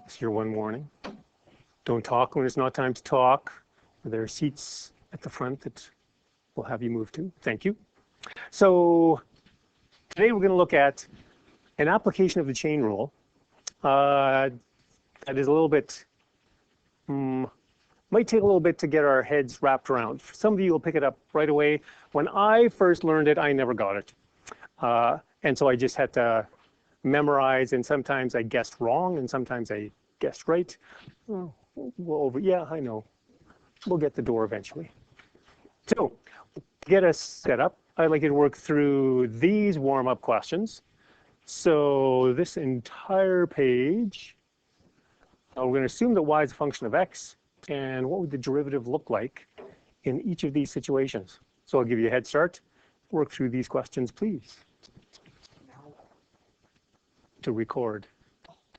It's your one warning. Don't talk when it's not time to talk. There are seats at the front that we'll have you move to. Thank you. So today we're going to look at an application of the chain rule that is a little bit, might take a little bit to get our heads wrapped around. Some of you will pick it up right away. When I first learned it, I never got it. And so I just had to memorize, and sometimes I guessed wrong, and sometimes I guessed right. Yeah, I know. We'll get the door eventually. So to get us set up, I'd like you to work through these warm-up questions. So this entire page, we're going to assume that y is a function of x, and what would the derivative look like in each of these situations? So I'll give you a head start. Work through these questions, please. To record.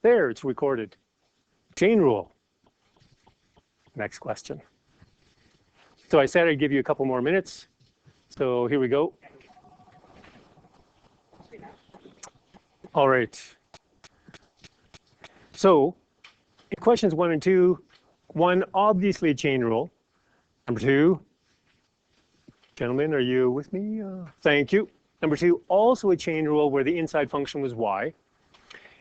There, it's recorded. Chain rule. Next question. So I said I'd give you a couple more minutes. So here we go. All right. So in questions 1 and 2, 1, obviously a chain rule. Number 2, gentlemen, are you with me? Thank you. Number 2, also a chain rule where the inside function was y.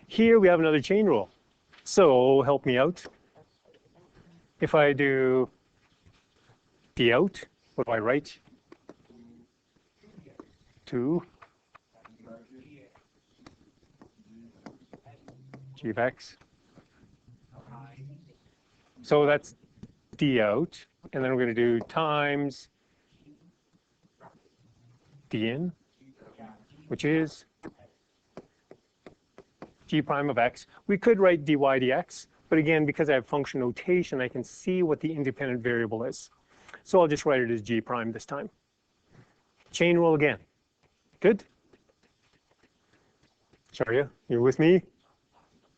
Here we have another chain rule. So help me out. If I do d out, what do I write? 2 g of x. So that's d out, and then we're going to do times d in, which is g prime of x. We could write dy dx, but again, because I have function notation, I can see what the independent variable is. So I'll just write it as g prime this time. Chain rule again. Good? Sorry, you're with me?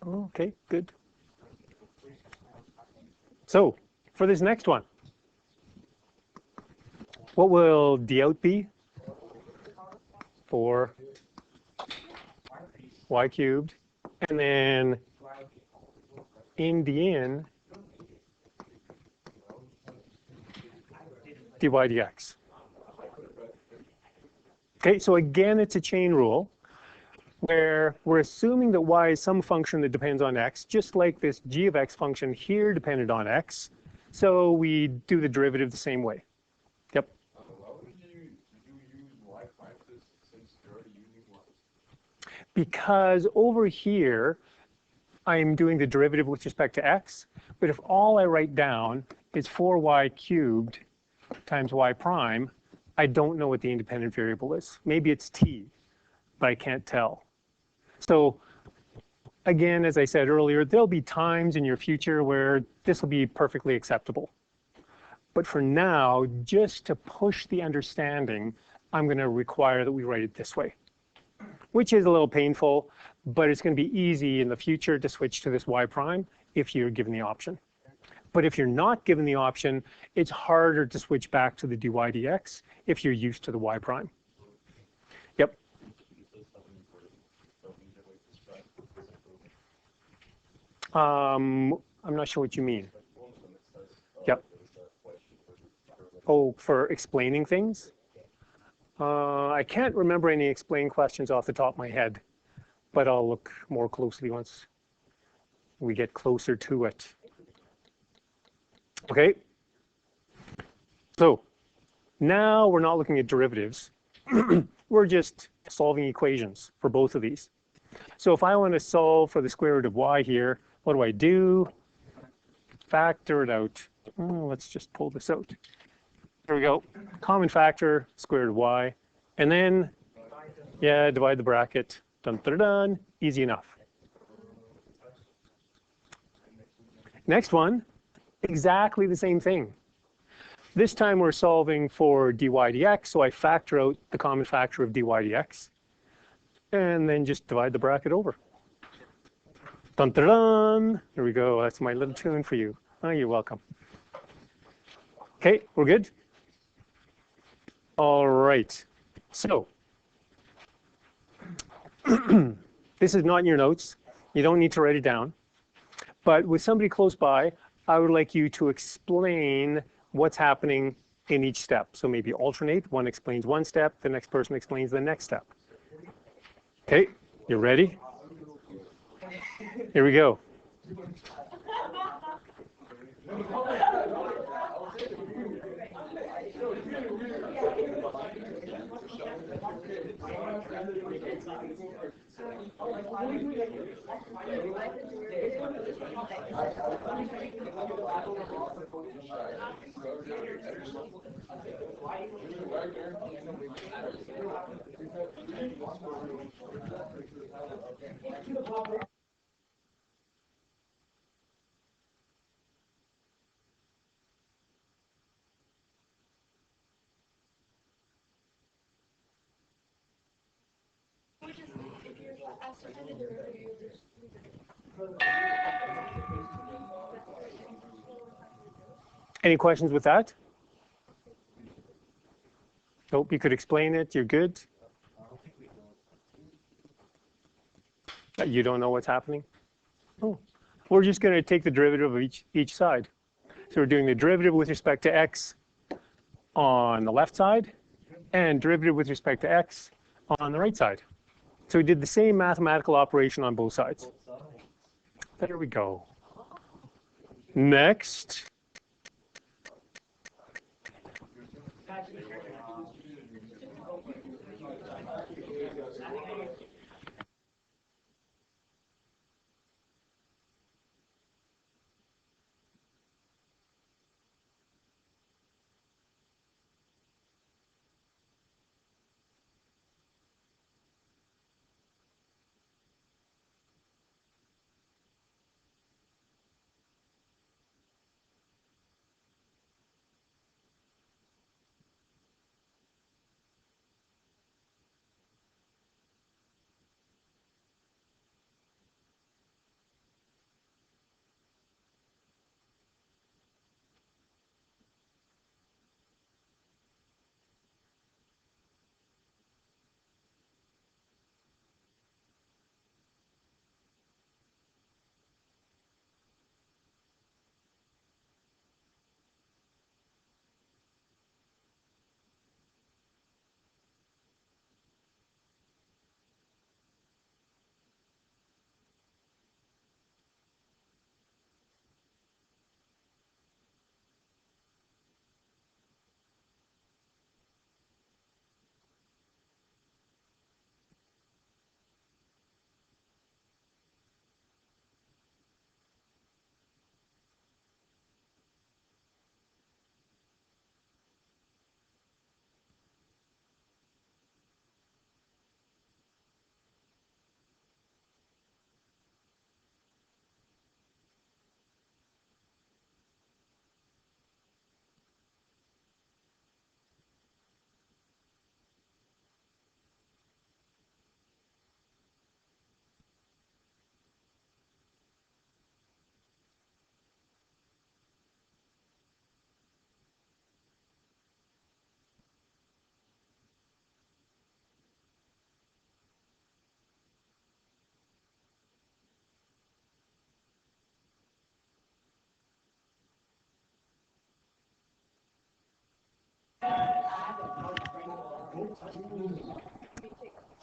Okay, good. So for this next one, what will d out be? 4 y cubed. And then in the in, dy dx. Okay, so again, it's a chain rule where we're assuming that y is some function that depends on x, just like this g of x function here depended on x. So we do the derivative the same way. Yep. Why would you use y prime since you're already using y? Because over here, I'm doing the derivative with respect to x, but if all I write down is 4y cubed times y prime, I don't know what the independent variable is. Maybe it's t, but I can't tell. So again, as I said earlier, there'll be times in your future where this will be perfectly acceptable. But for now, just to push the understanding, I'm going to require that we write it this way, which is a little painful, but it's going to be easy in the future to switch to this y prime if you're given the option. But if you're not given the option, it's harder to switch back to the dy dx if you're used to the y prime. Yep. I'm not sure what you mean. Yep. Oh, for explaining things? I can't remember any explain questions off the top of my head, but I'll look more closely once we get closer to it. Okay. So now we're not looking at derivatives. We're just solving equations for both of these. So if I want to solve for the square root of y here, what do? Factor it out. Let's just pull this out. Here we go. Common factor, square root of y. And then, yeah, divide the bracket. Dun, dun, dun. Easy enough. Next one, exactly the same thing. This time we're solving for dy dx, so I factor out the common factor of dy dx. And then just divide the bracket over. Dun, dun, dun. There we go. That's my little tune for you. Oh, you're welcome. Okay, we're good? All right. So this is not in your notes. You don't need to write it down. But with somebody close by, I would like you to explain what's happening in each step. So maybe alternate. One explains one step, the next person explains the next step. Okay, you ready? Here we go. Any questions with that? Nope, you could explain it. You're good. You don't know what's happening? Oh. We're just going to take the derivative of each side. So we're doing the derivative with respect to x on the left side and derivative with respect to x on the right side. So we did the same mathematical operation on both sides. There we go. Next.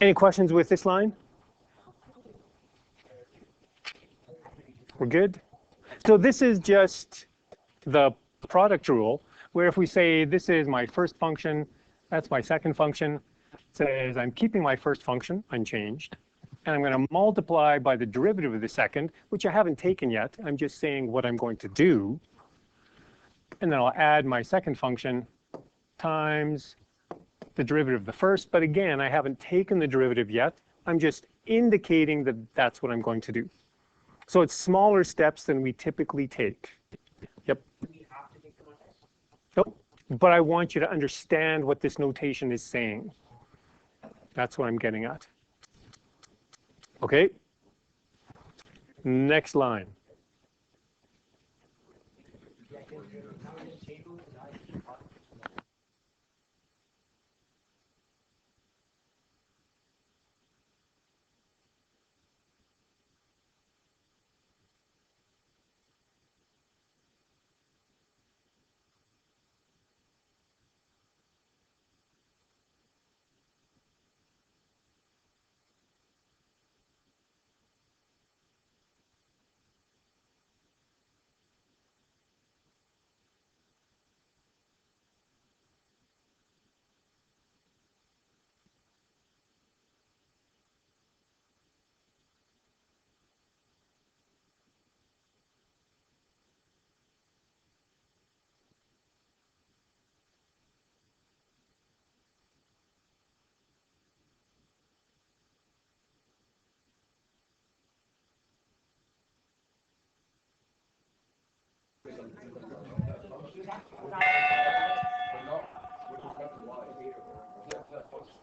Any questions with this line? We're good? So this is just the product rule, where if we say this is my first function, that's my second function, it says I'm keeping my first function unchanged, and I'm going to multiply by the derivative of the second, which I haven't taken yet. I'm just saying what I'm going to do. And then I'll add my second function times the derivative of the first. But again, I haven't taken the derivative yet. I'm just indicating that that's what I'm going to do. So it's smaller steps than we typically take. Yep. Nope. But I want you to understand what this notation is saying. That's what I'm getting at. Okay. Next line.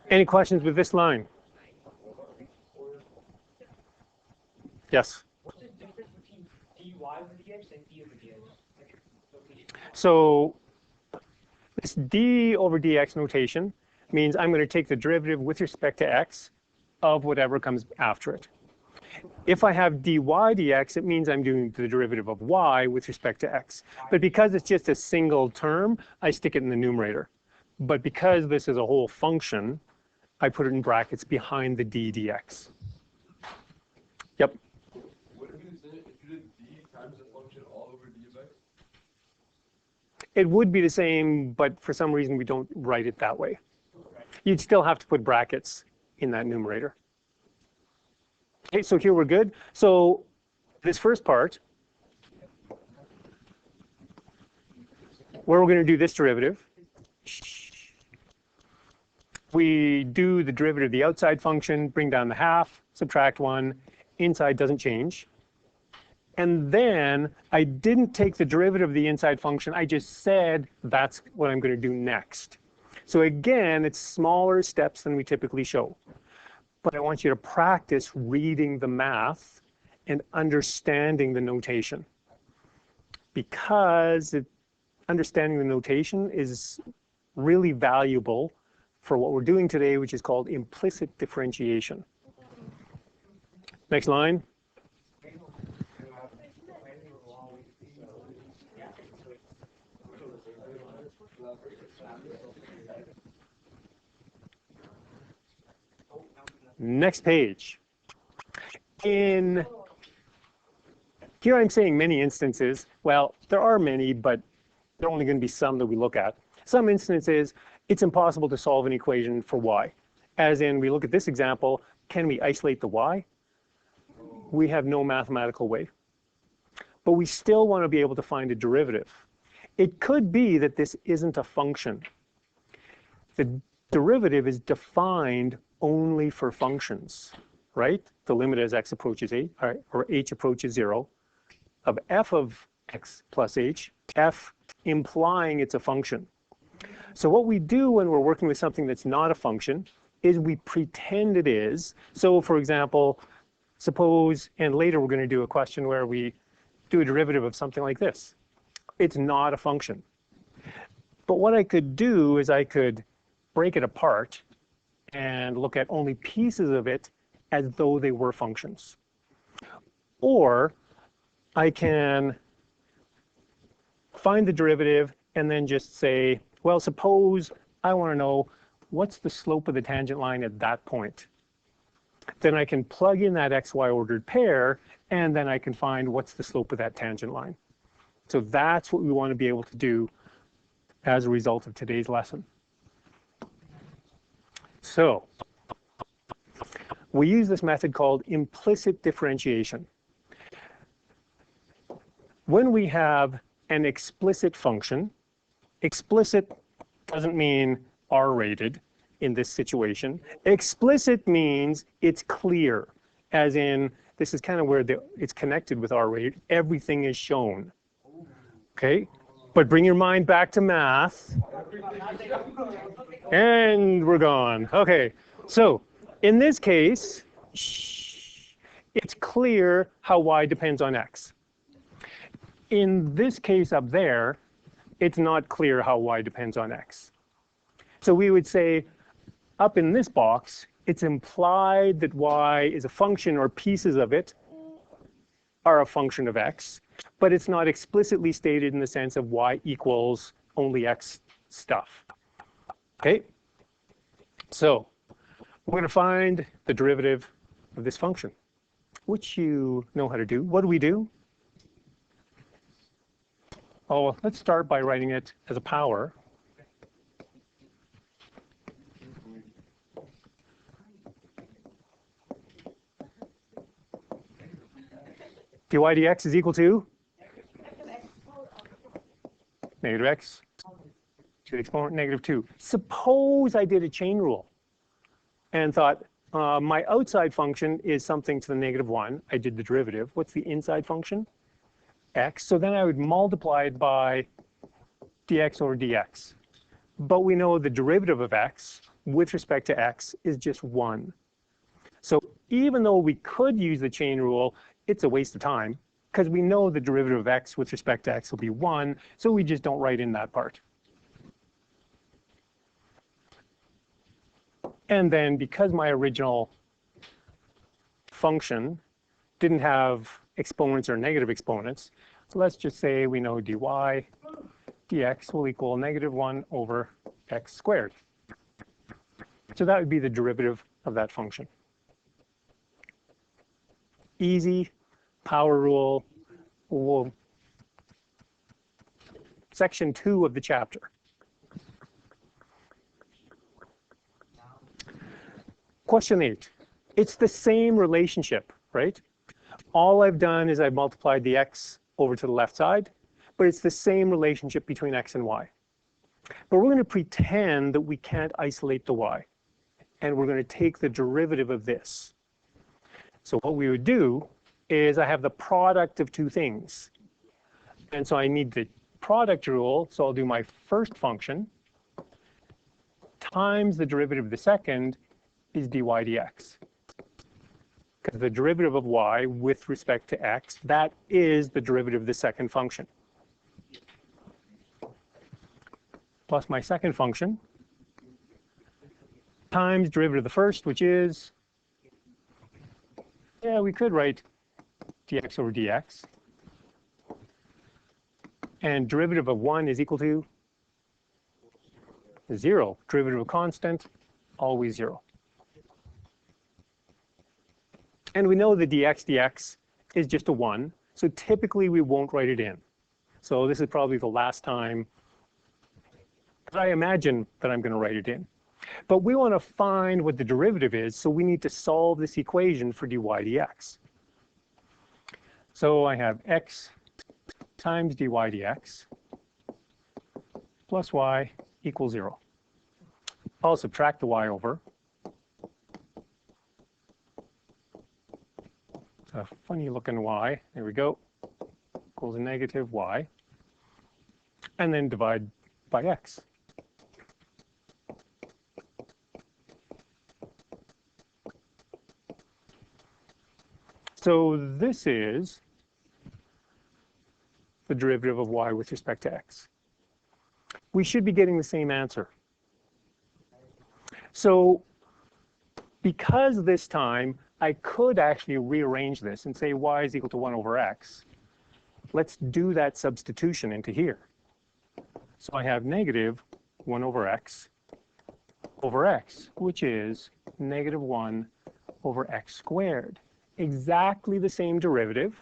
Any questions with this line? Yes? What's the difference between dy over dx and d over dx? So this d over dx notation means I'm going to take the derivative with respect to x of whatever comes after it. If I have dy dx, it means I'm doing the derivative of y with respect to x. But because it's just a single term, I stick it in the numerator. But because this is a whole function, I put it in brackets behind the d dx. Yep. What if you did d times the function all over d of x? It would be the same, but for some reason we don't write it that way. You'd still have to put brackets in that numerator. Okay, so here we're good. So this first part, where we're going to do this derivative, we do the derivative of the outside function, bring down the half, subtract 1, inside doesn't change. And then I didn't take the derivative of the inside function, I just said that's what I'm going to do next. So again, it's smaller steps than we typically show. But I want you to practice reading the math and understanding the notation. Because understanding the notation is really valuable for what we're doing today, which is called implicit differentiation. Next line. Next page. Here I'm saying many instances. Well, there are many, but there are only going to be some that we look at. Some instances, it's impossible to solve an equation for y. As in, we look at this example, can we isolate the y? We have no mathematical way. But we still want to be able to find a derivative. It could be that this isn't a function. The derivative is defined only for functions, right? The limit as x approaches 8, or h approaches 0, of f of x plus h, f implying it's a function. So what we do when we're working with something that's not a function is we pretend it is. So for example, suppose, and later we're going to do a question where we do a derivative of something like this. It's not a function. But what I could do is I could break it apart and look at only pieces of it as though they were functions. Or I can find the derivative and then just say, well, suppose I want to know what's the slope of the tangent line at that point. Then I can plug in that xy ordered pair, and then I can find what's the slope of that tangent line. So that's what we want to be able to do as a result of today's lesson. So we use this method called implicit differentiation. When we have an explicit function, explicit doesn't mean R-rated in this situation. Explicit means it's clear, as in this is kind of where it's connected with R-rated. Everything is shown. Okay? But bring your mind back to math. And we're gone. Okay. So in this case, it's clear how y depends on x. In this case up there, it's not clear how y depends on x. So we would say, up in this box, it's implied that y is a function, or pieces of it are a function of x, but it's not explicitly stated in the sense of y equals only x stuff. Okay? So we're going to find the derivative of this function, which you know how to do. What do we do? Oh, let's start by writing it as a power. dy dx is equal to negative x to the exponent negative 2. Suppose I did a chain rule and thought my outside function is something to the negative 1. I did the derivative. What's the inside function? x. So then I would multiply it by dx over dx. But we know the derivative of x with respect to x is just 1. So even though we could use the chain rule, it's a waste of time because we know the derivative of x with respect to x will be 1, so we just don't write in that part. And then because my original function didn't have exponents or negative exponents, so let's just say we know dy dx will equal -1 over x squared. So that would be the derivative of that function. Easy, power rule, section 2 of the chapter. Question 8. It's the same relationship, right? All I've done is I've multiplied the x over to the left side, but it's the same relationship between x and y. But we're going to pretend that we can't isolate the y, and we're going to take the derivative of this. So what we would do is I have the product of two things. And so I need the product rule, so I'll do my first function times the derivative of the second is dy dx. Because the derivative of y with respect to x, that is the derivative of the second function. Plus my second function times derivative of the first, which is, yeah, we could write dx over dx. And derivative of 1 is equal to 0. Derivative of constant, always 0. And we know the dx is just a 1, so typically we won't write it in. So this is probably the last time that I imagine that I'm going to write it in. But we want to find what the derivative is, so we need to solve this equation for dy dx. So I have x times dy dx plus y equals 0. I'll subtract the y over. It's a funny looking y. There we go. Equals a negative y. And then divide by x. So this is the derivative of y with respect to x. We should be getting the same answer. So because this time I could actually rearrange this and say y is equal to 1 over x, let's do that substitution into here. So I have negative 1 over x, which is -1 over x squared. Exactly the same derivative.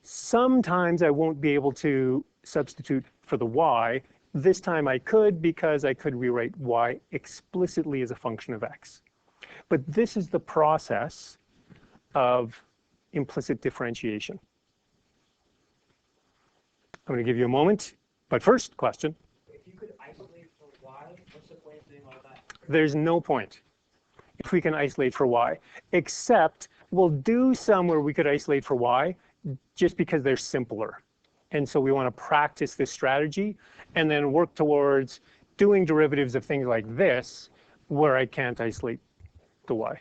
Sometimes I won't be able to substitute for the y. This time I could, because I could rewrite y explicitly as a function of x. But this is the process of implicit differentiation. I'm going to give you a moment, but first question. If you could isolate for y, what's the point of doing all that? There's no point if we can isolate for y, except we'll do some where we could isolate for y just because they're simpler. And so we want to practice this strategy and then work towards doing derivatives of things like this where I can't isolate the y.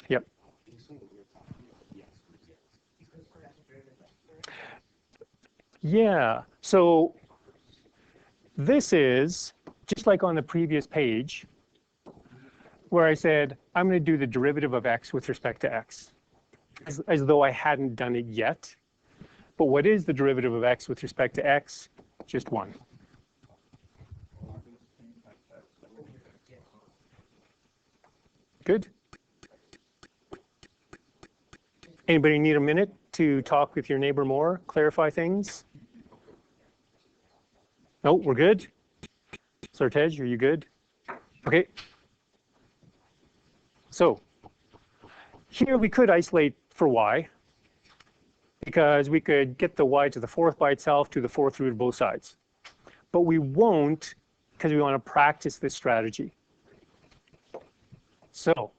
Yep. Yeah, so this is just like on the previous page where I said, I'm going to do the derivative of x with respect to x, as though I hadn't done it yet. But what is the derivative of x with respect to x? Just 1. Good. Anybody need a minute to talk with your neighbor more, clarify things? No, we're good? Sartej, are you good? Okay. So here we could isolate for y, because we could get the y to the fourth by itself to the fourth root of both sides. But we won't, because we want to practice this strategy. So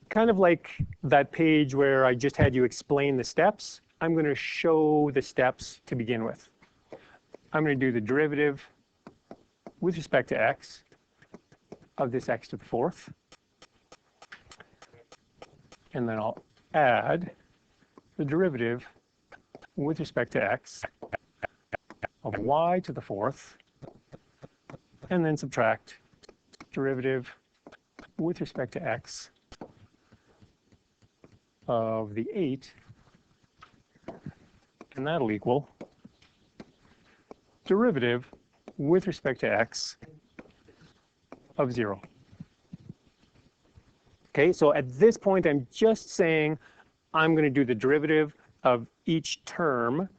kind of like that page where I just had you explain the steps. I'm going to show the steps to begin with. I'm going to do the derivative with respect to x of this x to the fourth. And then I'll add the derivative with respect to x of y to the fourth, and then subtract derivative with respect to x of the 8, and that'll equal derivative with respect to x of 0. Okay, so at this point, I'm just saying I'm going to do the derivative of each term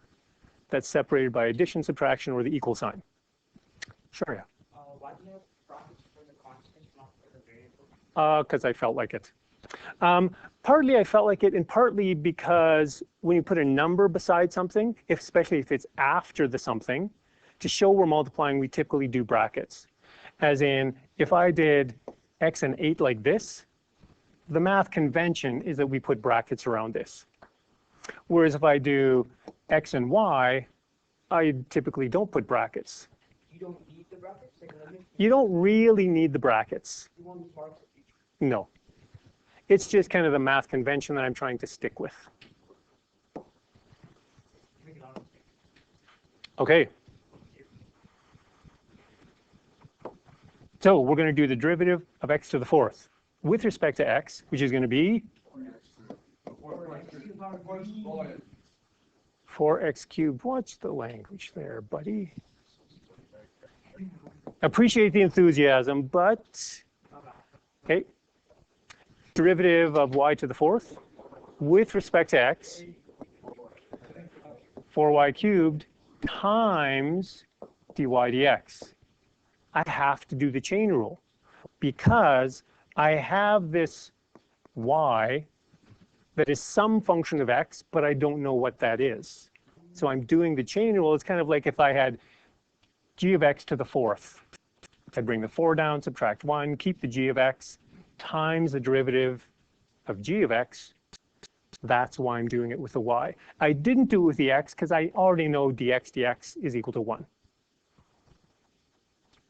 that's separated by addition, subtraction, or the equal sign. Sure, yeah. Why do you have brackets for the constant, not for the variable? Because I felt like it. Partly I felt like it, and partly because when you put a number beside something, especially if it's after the something, to show we're multiplying, we typically do brackets. As in, if I did x and 8 like this, the math convention is that we put brackets around this. Whereas if I do x and y, I typically don't put brackets. You don't need the brackets? Like, You don't really need the brackets. you want these marks at each. No. It's just kind of the math convention that I'm trying to stick with. Make it honest. Okay. So we're going to do the derivative of x to the fourth with respect to x, which is going to be 4x cubed. What's the language there, buddy? Appreciate the enthusiasm, but okay. Derivative of y to the fourth with respect to x, 4y cubed times dy dx. I have to do the chain rule because I have this y that is some function of x, but I don't know what that is. So I'm doing the chain rule. It's kind of like if I had g of x to the fourth. I'd bring the 4 down, subtract 1, keep the g of x, times the derivative of g of x. That's why I'm doing it with the y. I didn't do it with the x because I already know dx is equal to 1.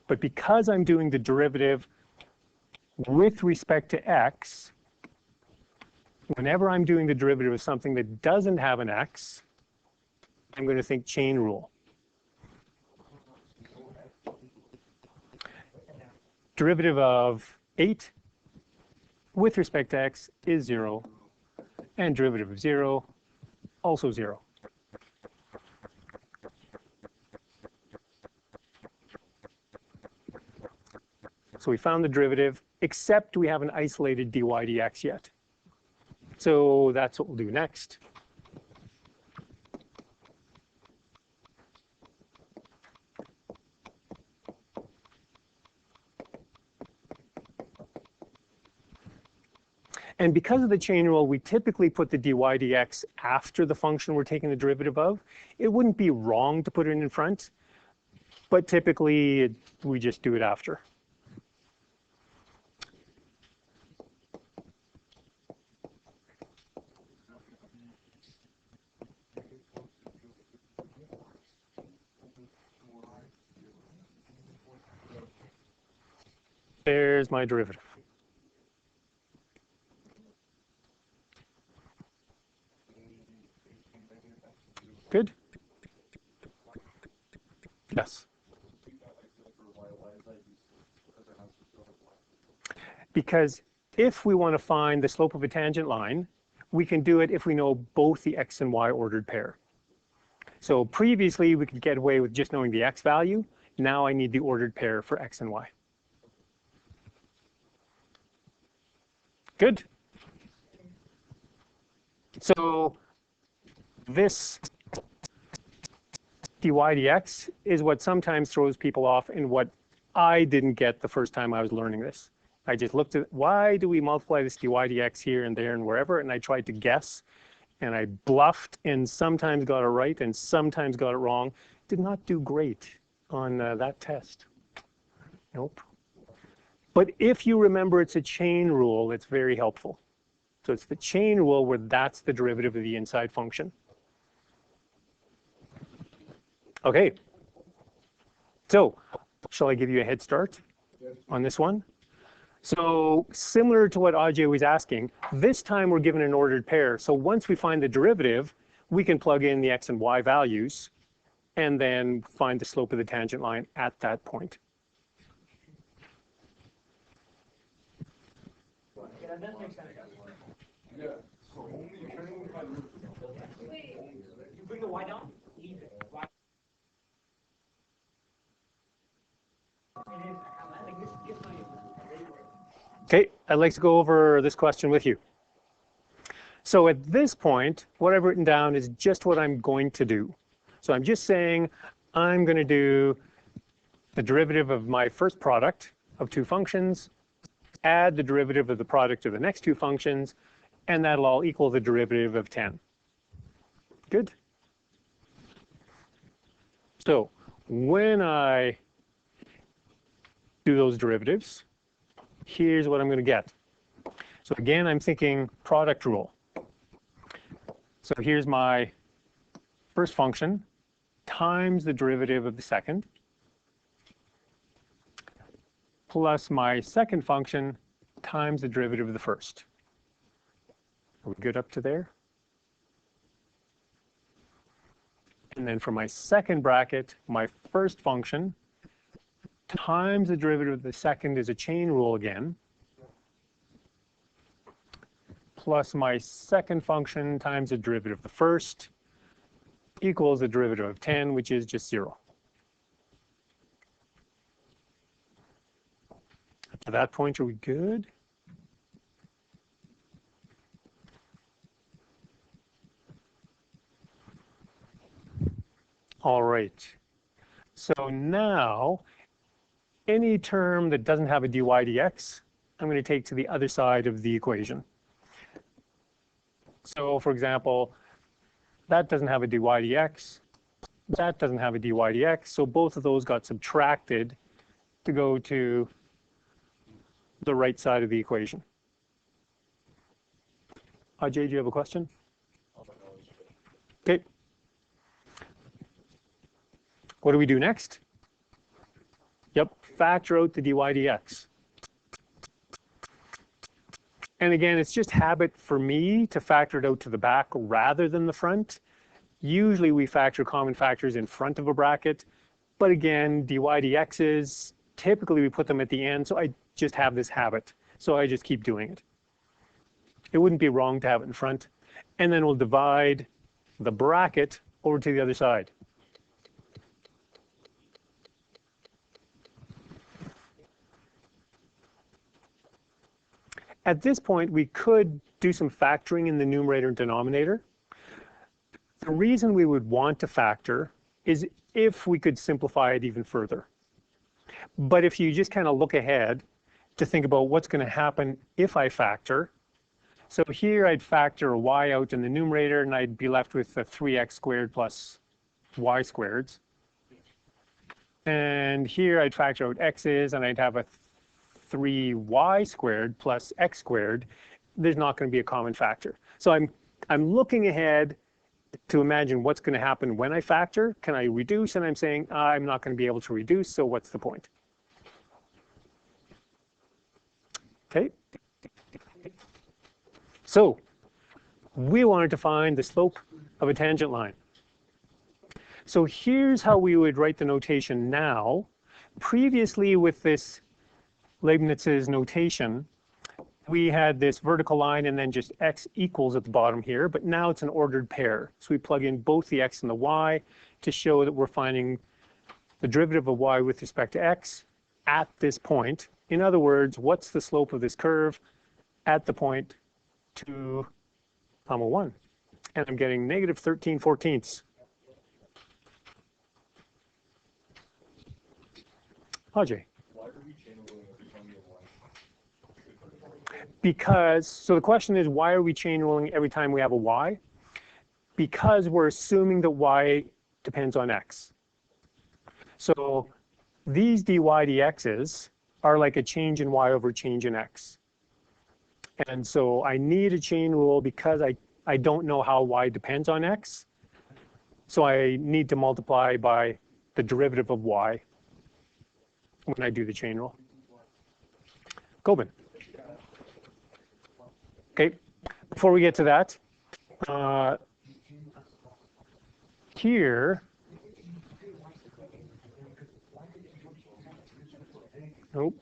But because I'm doing the derivative with respect to x, whenever I'm doing the derivative of something that doesn't have an x, I'm going to think chain rule. Derivative of 8 with respect to x is 0, and derivative of 0, also 0. So we found the derivative, except we haven't isolated dy dx yet. So that's what we'll do next. And because of the chain rule, we typically put the dy dx after the function we're taking the derivative of. It wouldn't be wrong to put it in front, but typically we just do it after. There's my derivative. Good? Yes. Because if we want to find the slope of a tangent line, we can do it if we know both the x and y ordered pair. So previously, we could get away with just knowing the x value. Now I need the ordered pair for x and y. Good? So this dy dx is what sometimes throws people off and what I didn't get the first time I was learning this. I just looked at why do we multiply this dy dx here and there and wherever, and I tried to guess, and I bluffed and sometimes got it right and sometimes got it wrong. Did not do great on that test. Nope. But if you remember it's a chain rule, it's very helpful. So it's the chain rule where that's the derivative of the inside function. Okay. So shall I give you a head start on this one? So similar to what Ajay was asking, this time we're given an ordered pair. So once we find the derivative, we can plug in the x and y values and then find the slope of the tangent line at that point. Yeah, that does make sense. Yeah, so only turning by root. You bring the y down, leave it. Y. It is, like, this gets my. Okay, I'd like to go over this question with you. So at this point, what I've written down is just what I'm going to do. So I'm just saying I'm going to do the derivative of my first product of two functions, add the derivative of the product of the next two functions, and that'll all equal the derivative of 10. Good? So when I do those derivatives, here's what I'm going to get. So again, I'm thinking product rule. So here's my first function times the derivative of the second plus my second function times the derivative of the first. Are we good up to there? And then for my second bracket, my first function times the derivative of the second is a chain rule again, plus my second function times the derivative of the first equals the derivative of 10, which is just 0. Up to that point, are we good? All right. So now, any term that doesn't have a dy dx, I'm going to take to the other side of the equation. So for example, that doesn't have a dy dx, that doesn't have a dy dx, so both of those got subtracted to go to the right side of the equation. Ajay, do you have a question? Okay. What do we do next? Yep, factor out the dy dx. And again, it's just habit for me to factor it out to the back rather than the front. Usually we factor common factors in front of a bracket, but again, dy dx's, typically we put them at the end, so I just have this habit. So I just keep doing it. It wouldn't be wrong to have it in front. And then we'll divide the bracket over to the other side. At this point, we could do some factoring in the numerator and denominator. The reason we would want to factor is if we could simplify it even further. But if you just kind of look ahead to think about what's going to happen if I factor, so here I'd factor a y out in the numerator, and I'd be left with a 3x squared plus y squareds. And here I'd factor out x's, and I'd have a 3y squared plus x squared. There's not going to be a common factor. So I'm looking ahead to imagine what's going to happen when I factor. Can I reduce? And I'm saying I'm not going to be able to reduce, so what's the point? Okay. So we wanted to find the slope of a tangent line. So here's how we would write the notation now. Previously with this Leibniz's notation, we had this vertical line and then just x equals at the bottom here, but now it's an ordered pair. So we plug in both the x and the y to show that we're finding the derivative of y with respect to x at this point. In other words, what's the slope of this curve at the point 2, 1? And I'm getting negative 13/14. Ajay. Why do we chain ruling every time we have one? Because, so the question is, why are we chain ruling every time we have a y? Because we're assuming that y depends on x. So these dy dx's are like a change in y over change in x. And so I need a chain rule because I don't know how y depends on x. So I need to multiply by the derivative of y when I do the chain rule. Gobin. Okay, before we get to that, here, nope.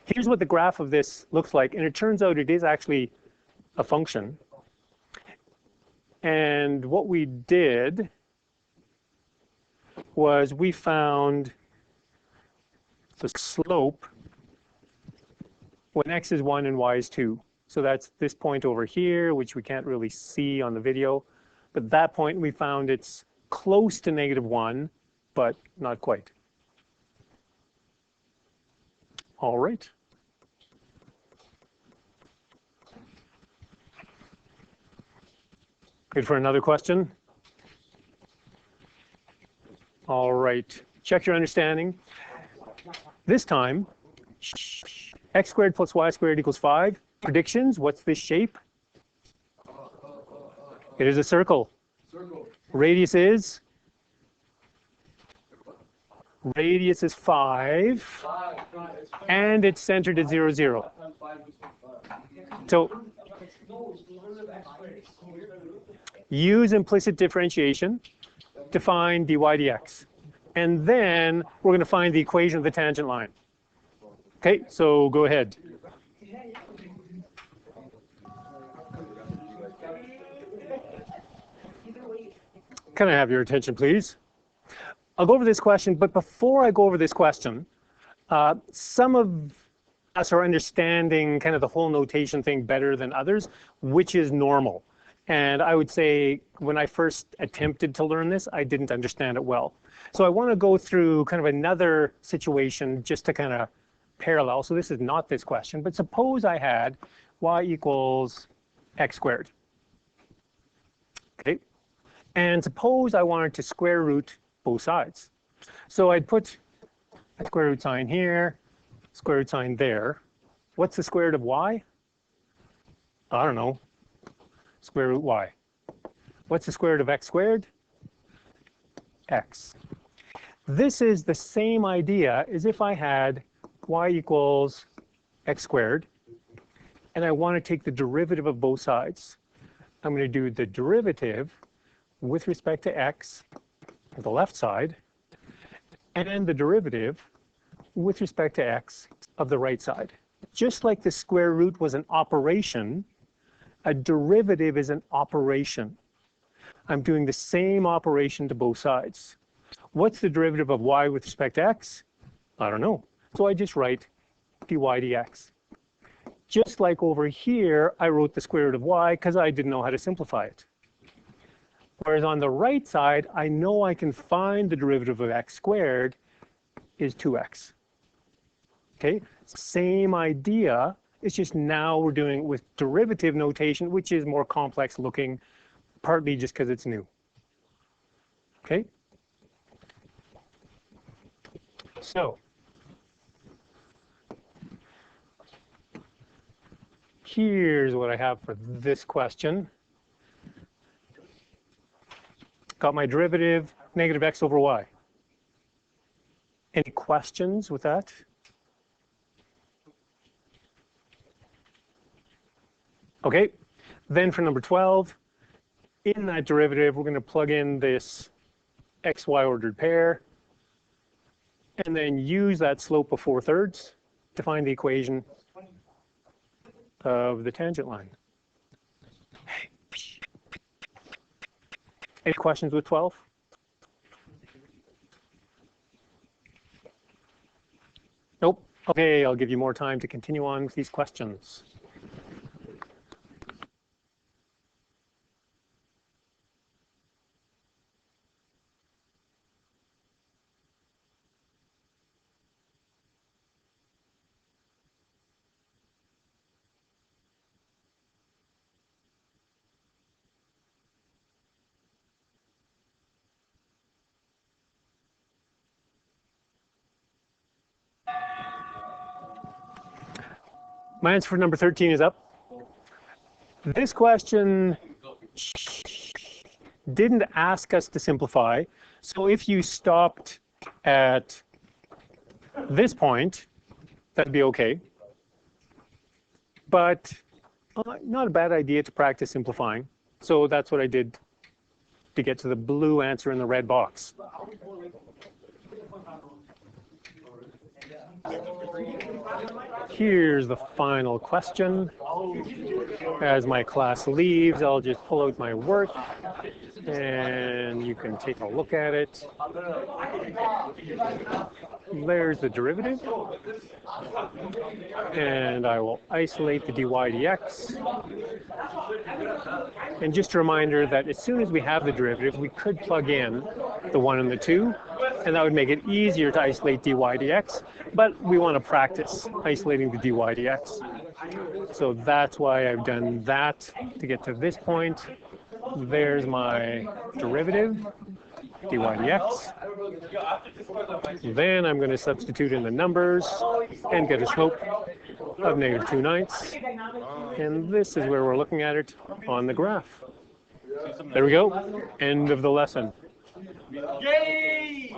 Here's what the graph of this looks like, and it turns out it is actually a function. And what we did was we found the slope when x is 1 and y is 2. So that's this point over here, which we can't really see on the video. But at that point, we found it's close to -1, but not quite. All right. Good for another question? All right. Check your understanding. This time, x squared plus y squared equals 5. Predictions, what's this shape? It is a circle. Radius is? Radius is 5. And it's centered at 0, 0. So use implicit differentiation to find dy dx. And then we're going to find the equation of the tangent line. Okay, so go ahead. Can I have your attention, please? I'll go over this question, but before I go over this question, some of us are understanding kind of the whole notation thing better than others, which is normal. And I would say when I first attempted to learn this, I didn't understand it well. So I want to go through kind of another situation just to kind of parallel. So this is not this question, but suppose I had y equals x squared. Okay. And suppose I wanted to square root both sides. So I'd put a square root sign here, square root sign there. What's the square root of y? I don't know. Square root y. What's the square root of x squared? X. This is the same idea as if I had y equals x squared, and I want to take the derivative of both sides. I'm going to do the derivative with respect to x on the left side, and the derivative with respect to x of the right side. Just like the square root was an operation, a derivative is an operation. I'm doing the same operation to both sides. What's the derivative of y with respect to x? I don't know. So I just write dy dx. Just like over here, I wrote the square root of y because I didn't know how to simplify it. Whereas on the right side, I know I can find the derivative of x squared is 2x. Okay, same idea. It's just now we're doing it with derivative notation, which is more complex looking, partly just because it's new. Okay. So here's what I have for this question. Got my derivative, negative x over y. Any questions with that? Okay, then for number 12, in that derivative, we're going to plug in this xy ordered pair, and then use that slope of 4/3 to find the equation of the tangent line. Any questions with 12? Nope. Okay, I'll give you more time to continue on with these questions. My answer for number 13 is up. This question didn't ask us to simplify. So if you stopped at this point, that'd be okay. But not a bad idea to practice simplifying. So that's what I did to get to the blue answer in the red box. Here's the final question. As my class leaves, I'll just pull out my work and you can take a look at it. There's the derivative. And I will isolate the dy dx. And just a reminder that as soon as we have the derivative, we could plug in the 1 and the 2, and that would make it easier to isolate dy dx, but we want to practice isolating the dy dx. So that's why I've done that to get to this point. There's my derivative, dy dx. Then I'm going to substitute in the numbers and get a slope of -2/9. And this is where we're looking at it on the graph. There we go. End of the lesson. Yay!